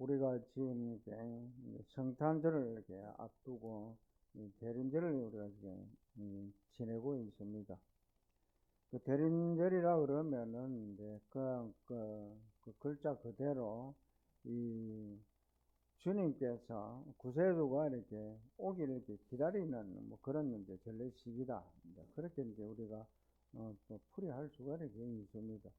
우리가 지금 이제 성탄절을 이렇게 앞두고 대림절을 우리가 지금 지내고 있습니다. 그 대림절이라 그러면은 이제 그 글자 그대로 이 주님께서 구세주가 이렇게 오기를 이렇게 기다리는 뭐 그런 이제 절례식이다. 이제 그렇게 이제 우리가 또 풀이할 수가 이렇게 있습니다.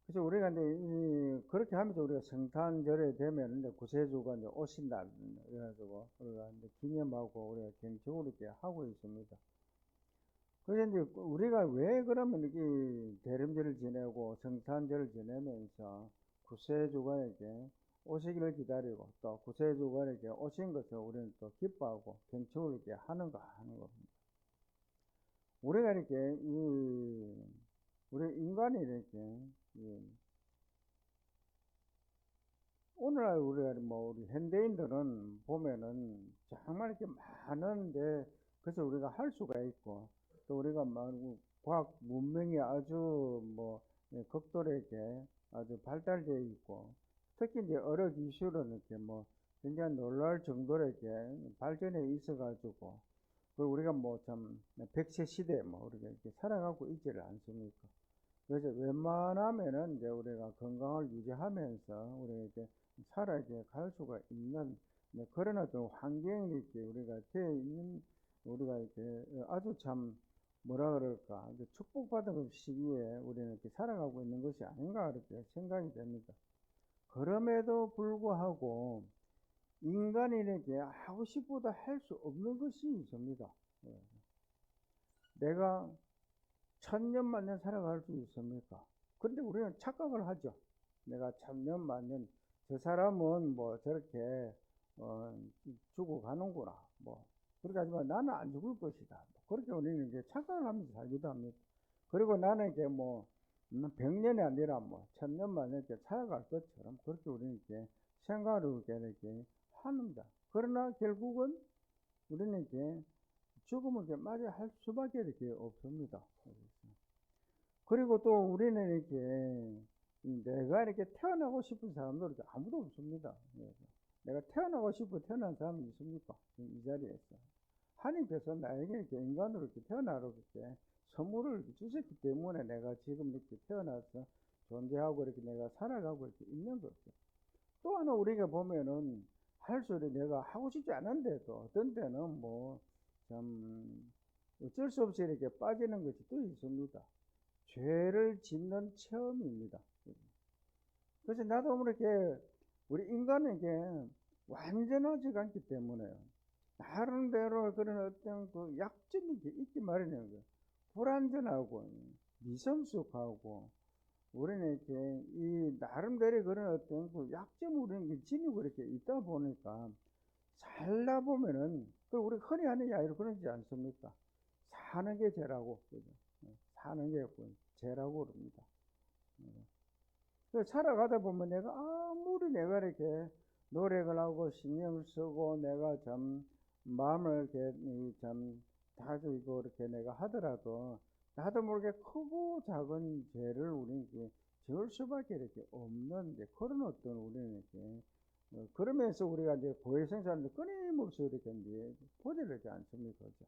그래서 우리가 이제 그렇게 하면서 우리가 성탄절에 되면 이제 구세주가 이제 오신다. 그래가지고 우리가 이제 기념하고 우리가 경축을 이렇게 하고 있습니다. 그래서 이제 우리가 왜 그러면 이렇게 대림절을 지내고 성탄절을 지내면서 구세주가 이렇게 오시기를 기다리고 또 구세주가 이렇게 오신 것을 우리는 또 기뻐하고 경축을 이렇게 하는가 하는 겁니다. 우리가 이렇게 우리 인간이 이렇게 오늘날 우리 현대인들은 보면은 정말 이렇게 많은데 그래서 우리가 할 수가 있고 또 우리가 과학 문명이 아주 극도하게 아주 발달되어 있고 특히 이제 여러 기술은 이렇게 굉장히 놀랄 정도로 이렇게 발전해 있어 가지고 우리가 참 100세 시대에 우리가 이렇게 살아가고 있지를 않습니까? 그래서 웬만하면은 이제 우리가 건강을 유지하면서 우리가 이렇게 살아게 갈 수가 있는 그런 어떤 환경이 이렇게 우리가 되어 있는 우리가 이렇게 아주 참 뭐라 그럴까 축복받은 시기에 우리는 이렇게 살아가고 있는 것이 아닌가 그렇게 생각이 됩니다. 그럼에도 불구하고 인간이 이렇게 하고 싶어도 할 수 없는 것이 있습니다. 내가 천년 만년 살아갈 수 있습니까? 그런데 우리는 착각을 하죠. 내가 천년 만년 저 사람은 저렇게 죽어가는구나 그렇게 하지만 나는 안 죽을 것이다. 그렇게 우리는 이제 착각을 하면서 살기도 합니다. 그리고 나는 이게 100년이 아니라 1000년 만에 이렇게 살아갈 것처럼 그렇게 우리는 이렇게 생각을 이렇게 합니다. 그러나 결국은 우리는 이렇게 죽음을 이렇게 맞이할 수밖에 이렇게 없습니다. 그리고 또 우리는 이렇게 내가 이렇게 태어나고 싶은 사람도 아무도 없습니다. 내가 태어나고 싶어 태어난 사람이 있습니까? 이 자리에서. 하나님께서 나에게 이렇게 인간으로 이렇게 태어나라고 이렇게 선물을 주셨기 때문에 내가 지금 이렇게 태어나서 존재하고 이렇게 내가 살아가고 이렇게 있는 거죠. 또 하나 우리가 보면은 할 소리 내가 하고 싶지 않은데도 어떤 때는 참 어쩔 수 없이 이렇게 빠지는 것이 또 있습니다. 죄를 짓는 체험입니다. 그래서 나도 이렇게 우리 인간은 이게 완전하지 않기 때문에요. 나름대로 그런 어떤 그 약점이 있기 마련이에요. 불완전하고 미성숙하고 우리는 이렇게 이 나름대로 그런 어떤 그 약점을 우리는 지니고 이렇게 있다 보니까 살다 보면은 우리 흔히 하는 이야기로 그러지 않습니까? 사는 게 죄라고 그죠? 사는 게 죄라고 그럽니다. 살아가다 보면 내가 아무리 내가 이렇게 노력을 하고 신경을 쓰고 내가 참 마음을 이렇게 참 다지고 이렇게 내가 하더라도 나도 모르게 크고 작은 죄를 우리는 이렇게 지을 수밖에 이렇게 없는 그런 어떤 우리는 이렇게 그러면서 우리가 이제 고해성사를 끊임없이 이렇게 이제 보지를 하지 않습니까? 그죠?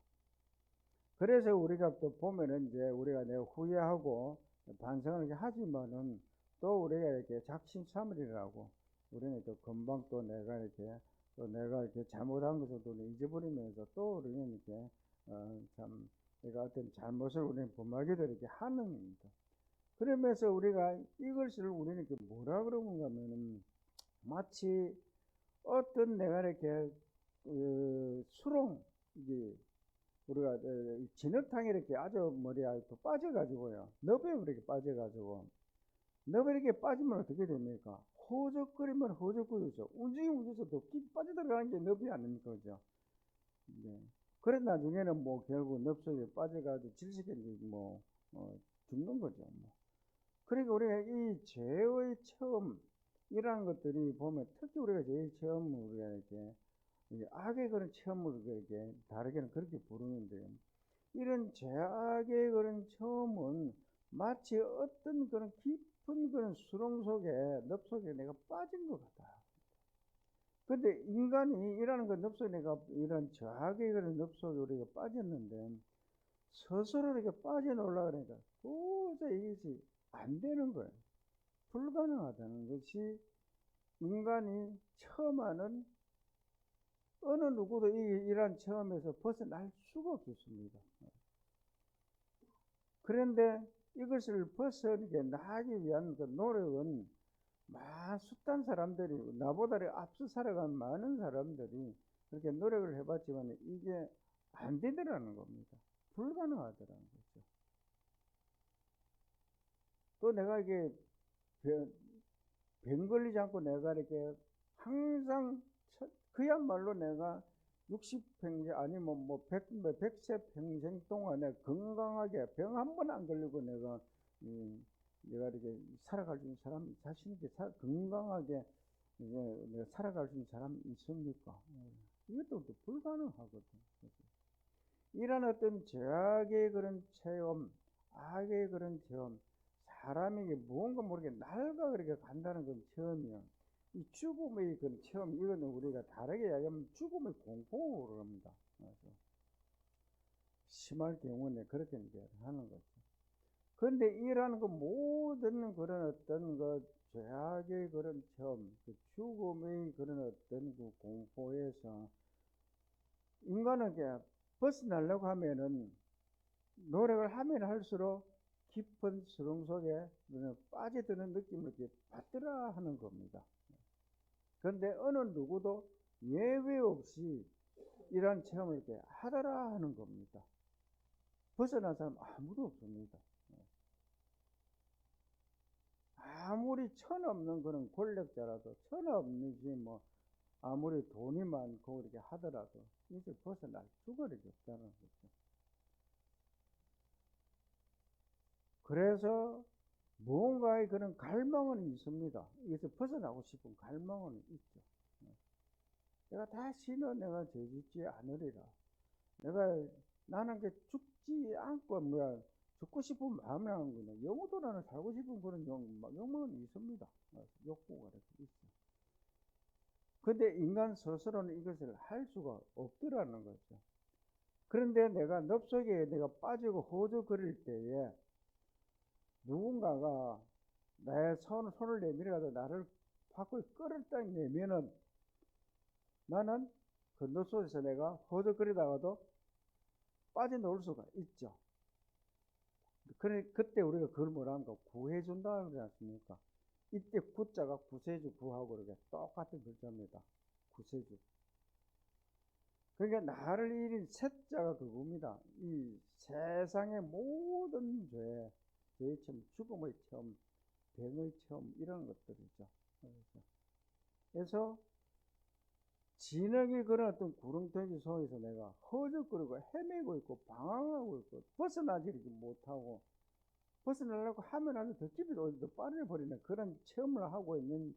그래서 우리가 또 보면은 이제 우리가 내가 후회하고 반성을 이렇게 하지만은 또 우리가 이렇게 작심삼일이라고 우리는 또 금방 또 내가 이렇게 잘못한 것을 또 잊어버리면서 또 우리는 이렇게 참 내가 어떤 잘못을 우리는 범하게도 이렇게 하는 겁니다. 그러면서 우리가 이것을 우리는 이렇게 뭐라 그러는가 하면은 마치 어떤 내가 이렇게 수렁 우리가 진흙탕에 이렇게 아주 빠져가지고요. 늪에 이렇게 빠져가지고 늪에 이렇게 빠지면 어떻게 됩니까? 허적거리면 허적거리죠. 움직여서 더 깊이 빠져들어가는 게 늪이 아닙니까? 그죠? 네. 그래 나중에는 결국 늪 속에 빠져가지고 질식해 죽는 거죠. 그러니까 우리가 이 죄의 체험이라는 것들이 보면 특히 우리가 죄의 체험을 우리가 이렇게 악의 그런 체험을 이렇게 다르게는 그렇게 부르는데요. 이런 죄악의 그런 체험은 마치 어떤 그런 깊은 그런 수렁 속에 늪 속에 내가 빠진 것 같아요. 근데 인간이 이라는 건 늪속에 내가 이런 저하게 그런 늪속에 우리가 빠졌는데 스스로 이렇게 빠져나오려고 그러니까 도저히 이것이 안 되는 거예요. 불가능하다는 것이 인간이 처음 하는 어느 누구도 이러한 체험에서 벗어날 수가 없었습니다. 그런데 이것을 벗어나기 위한 그 노력은 수단 사람들이, 나보다 앞서 살아간 많은 사람들이 그렇게 노력을 해봤지만 이게 안 되더라는 겁니다. 불가능하더라는 거죠. 또 내가 이게 병 걸리지 않고 내가 이렇게 항상 그야말로 내가 60평생 아니면 뭐 100세 평생 동안 내가 건강하게 병 한 번 안 걸리고 내가 이렇게 살아갈 수 있는 사람, 자신 있게 건강하게 내가 살아갈 수 있는 사람이 있습니까? 이것도 불가능하거든. 이런 어떤 죄악의 그런 체험, 악의 그런 체험, 사람에게 무언가 모르게 날가 그렇게 간다는 건 체험이야. 이 죽음의 그 체험, 이거는 우리가 다르게 이야기하면 죽음의 공포라고 합니다. 심할 경우는 그렇게 이제 하는 거죠. 그런데 이러한 그 모든 그런 어떤 그 죄악의 그런 체험, 그 죽음의 그런 어떤 그 공포에서 인간은 벗어나려고 하면은 노력을 하면 할수록 깊은 수렁 속에 빠져드는 느낌을 이렇게 받더라 하는 겁니다. 그런데 어느 누구도 예외 없이 이러한 체험을 이렇게 하더라 하는 겁니다. 벗어난 사람 아무도 없습니다. 아무리 천없는 그런 권력자라도, 천없는지 뭐 아무리 돈이 많고 이렇게 하더라도 이제 벗어날 수가 없다는 거죠. 그래서 무언가의 그런 갈망은 있습니다. 이것을 벗어나고 싶은 갈망은 있죠. 내가 다시는 내가 죄짓지 않으리라. 나는 죽지 않고 죽고 싶은 마음이 나는 거냐. 영원토록 나는 살고 싶은 그런 욕망은 있습니다. 욕구가 이렇게 있어요. 근데 인간 스스로는 이것을 할 수가 없더라는 거죠. 그런데 내가 늪속에 내가 빠지고 허우적거릴 때에 누군가가 나의 손을 내밀어가지고 나를 밖으로 끌어다 내면은 나는 그 늪속에서 내가 허우적거리다가도 빠져나올 수가 있죠. 그때 우리가 그걸 뭐라 합니까? 구해준다 그러지 않습니까? 이때 구자가 구세주 구하고 그렇게 똑같은 글자입니다. 구세주. 그러니까 나를 일인 셋자가 그겁니다. 이 세상의 모든 죄의 체험, 죽음의 체험, 병의 체험, 이런 것들이죠. 그래서 진흙이 그런 어떤 구렁텅이 속에서 내가 허적거리고 헤매고 있고 방황하고 있고 벗어나지 못하고, 벗어나려고 하면 아주 더 깊이 더 빠져버리는 그런 체험을 하고 있는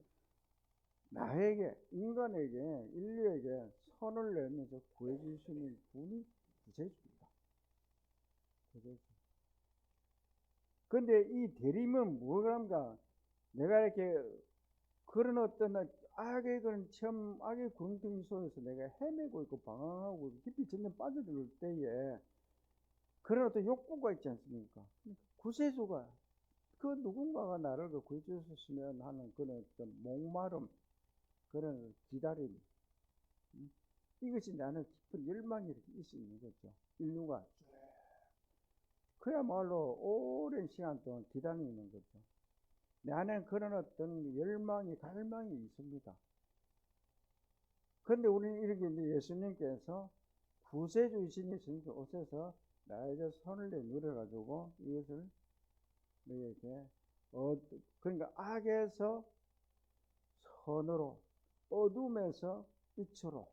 나에게, 인간에게, 인류에게 선을 내면서 구해줄 수 있는 분이 구세주입니다. 구세주. 근데 이 대리면 뭐랍니까? 내가 이렇게 그런 어떤 악의 그런 체험, 악의 구렁텅이 속에서 내가 헤매고 있고 방황하고 깊이 전혀 빠져들 때에 그런 어떤 욕구가 있지 않습니까? 구세주가 그 누군가가 나를 구해주셨으면 하는 그런 어떤 목마름, 그런 기다림, 이것이 나는 깊은 열망이 이렇게 있는 거죠. 인류가 그야말로 오랜 시간 동안 기다리는 거죠. 내 안에는 그런 어떤 열망이, 갈망이 있습니다. 그런데 우리는 이렇게 이제 예수님께서 구세주이신 예수님께서 오셔서 나에게 손을 내밀어가지고 이것을 너에게 그러니까 악에서 선으로, 어둠에서 빛으로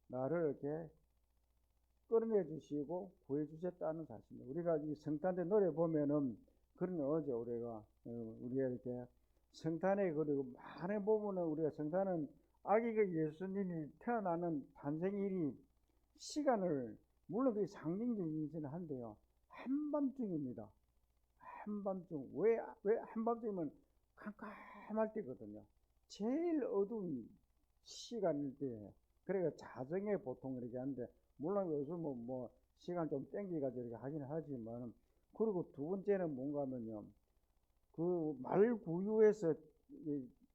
나를 이렇게 끌어내 주시고 구해 주셨다는 사실입니다. 우리가 이 성탄 때 노래 보면은 그런 어제 우리가 이렇게 성탄에, 그리고 많은 부분은 우리가 성탄은 아기가 예수님이 태어나는 탄생일이 시간을, 물론 그게 상징적이긴 한데요, 한밤중입니다. 한밤중. 왜 한밤중이면 캄캄할 때거든요. 제일 어두운 시간일 때. 그러니까 자정에 보통 이렇게 하는데, 물론 요즘은 뭐 시간 좀 땡기가지고 이렇게 하긴 하지만, 그리고 두 번째는 뭔가 하면요, 그 말구유에서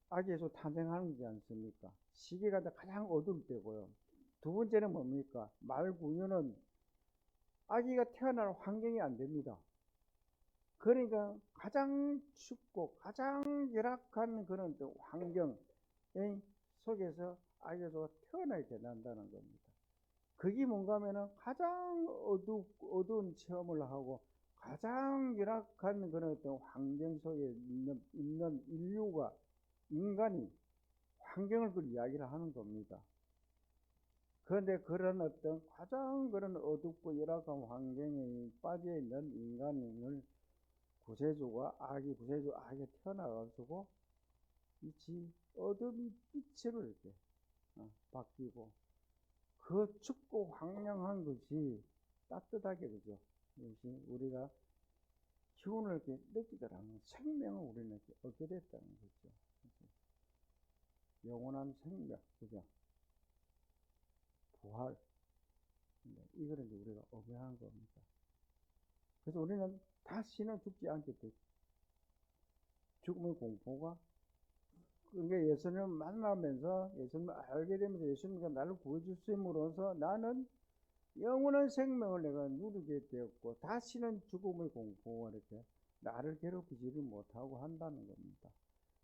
아기 예수 탄생하는 거지 않습니까? 시기가 가장 어두울 때고요. 두 번째는 뭡니까? 말구유는 아기가 태어날 환경이 안 됩니다. 그러니까 가장 춥고 가장 열악한 그런 환경 속에서 아기 예수가 태어나게 된다는 겁니다. 그게 뭔가 하면은 가장 어두운 체험을 하고 가장 열악한 그런 어떤 환경 속에 있는 인류가, 인간이 환경을 그 이야기를 하는 겁니다. 그런데 그런 어떤 가장 그런 어둡고 열악한 환경에 빠져 있는 인간을 구세주가 아기가 태어나가지고 이 어둠이 빛으로 이렇게 바뀌고, 그 춥고 황량한 것이 따뜻하게, 그죠? 우리가 기운을 이렇게 느끼더라면 생명을 우리는 이렇게 얻게 됐다는 거죠. 영원한 생명, 그죠? 부활. 이거를 이제 우리가 얻게 하는 겁니다. 그래서 우리는 다시는 죽지 않게 돼. 죽음의 공포가, 그러니까 예수님을 만나면서, 예수님을 알게 되면서, 예수님과 나를 구해주심으로써 나는 영원한 생명을 내가 누리게 되었고, 다시는 죽음의 공포가 이렇게 나를 괴롭히지를 못하고 한다는 겁니다.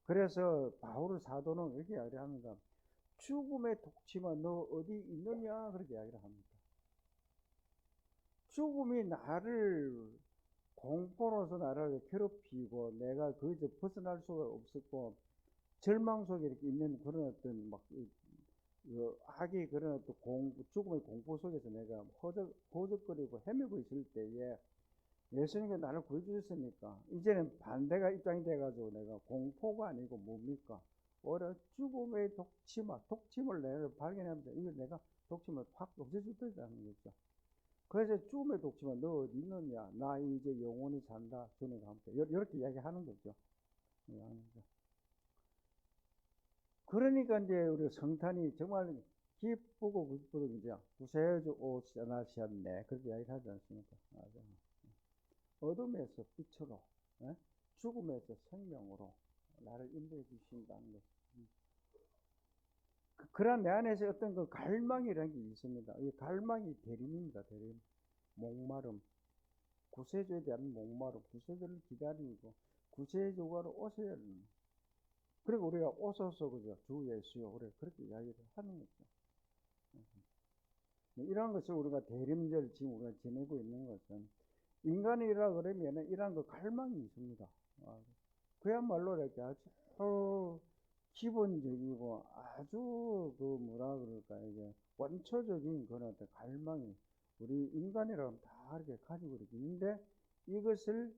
그래서 바울 사도는 이렇게 이야기를 합니다. 죽음의 독침아 너 어디 있느냐, 그렇게 이야기를 합니다. 죽음이 나를 공포로서 나를 괴롭히고 내가 거기서 벗어날 수가 없었고, 절망 속에 이렇게 있는 그런 어떤 막 악의 그런 어떤 죽음의 공포 속에서 내가 허적거리고 헤매고 있을 때에 예수님이 나를 구해주셨으니까 이제는 반대가 입장이 돼가지고 내가 공포가 아니고 뭡니까? 오히려 죽음의 독침을 내가 발견하면서 이걸 내가 독침을 확 없애줬다는 거죠. 그래서 죽음의 독침은 너 어디 있느냐? 나 이제 영원히 산다. 주님과 함께. 이렇게 이야기하는 거죠. 그러니까 이제 우리 성탄이 정말 기쁘고 기쁘고 이제 구세주 오시나셨네, 그렇게 이야기하지 않습니까? 어둠에서 빛으로, 죽음에서 생명으로 나를 인도해 주신다는 것. 그런 내 안에서 어떤 그 갈망이라는 게 있습니다. 이 갈망이 대림입니다. 대림. 목마름. 구세주에 대한 목마름. 구세주를 기다리고 구세주가 오셔야 합니다. 그리고 우리가 오소서, 그죠? 주 예수요. 우리가 그렇게 이야기를 하는 거죠. 이러한 것을 우리가 대림절 지금 우리가 지내고 있는 것은, 인간이라 그러면 이러한 그 갈망이 있습니다. 그야말로 이렇게 아주 기본적이고 아주 그 뭐라 그럴까, 이게 원초적인 그런 어떤 갈망이 우리 인간이라면 다 이렇게 가지고 이렇게 있는데, 이것을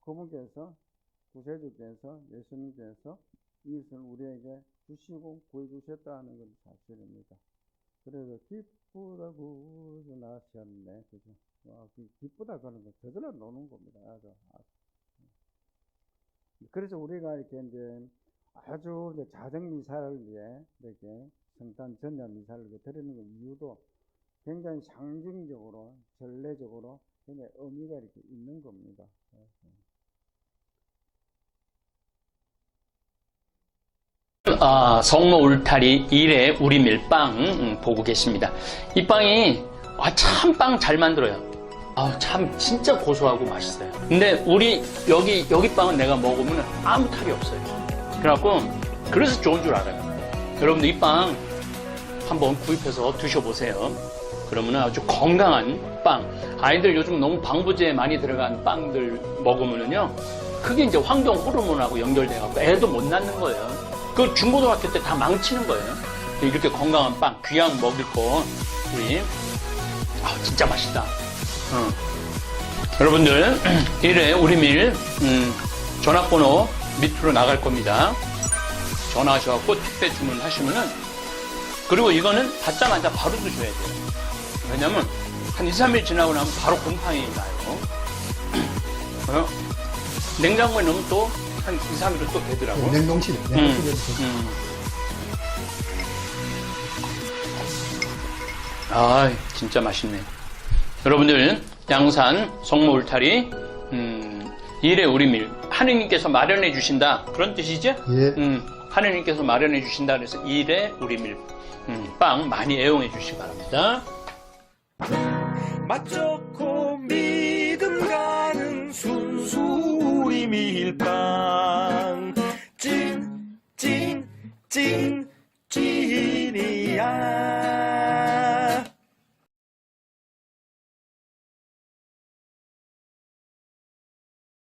그분께서, 구세주께서, 예수님께서 이것을 우리에게 주시고 구해주셨다는 건 사실입니다. 그래서 기쁘다 구주 나셨네, 그죠? 기쁘다 그러는 거 저절로 노는 겁니다. 그래서 우리가 이렇게 이제 아주 이제 자정 미사를 이렇게 성탄 전야 미사를 드리는 그 이유도 굉장히 상징적으로, 전례적으로 굉장히 의미가 이렇게 있는 겁니다. 성모 울타리 1회 우리 밀빵 보고 계십니다. 이 빵이 참 빵 잘 만들어요. 참 진짜 고소하고 맛있어요. 근데 우리 여기 빵은 내가 먹으면 아무 탈이 없어요. 그래서 좋은 줄 알아요. 여러분들 이 빵 한번 구입해서 드셔보세요. 그러면 아주 건강한 빵. 아이들 요즘 너무 방부제 많이 들어간 빵들 먹으면요, 그게 이제 환경 호르몬하고 연결돼갖고 애도 못 낳는 거예요. 그 중고등학교 때 다 망치는 거예요. 이렇게 건강한 빵, 귀양 먹을 거, 우리, 진짜 맛있다. 여러분들, 1회 우리밀, 전화번호 밑으로 나갈 겁니다. 전화하셔갖고 택배 주문하시면은, 그리고 이거는 받자마자 바로 드셔야 돼요. 왜냐면, 한 2, 3일 지나고 나면 바로 곰팡이 나요. 냉장고에 넣으면 또, 한 2, 3일은 또 되더라고. 냉동실에. 아, 진짜 맛있네. 여러분들, 양산 성모 울타리, 일의 우리밀, 하느님께서 마련해 주신다. 그런 뜻이죠? 예. 하느님께서 마련해 주신다. 그래서 일의 우리밀, 빵 많이 애용해 주시기 바랍니다. 맛 좋고 믿음 가는 순수 우리 밀빵 찐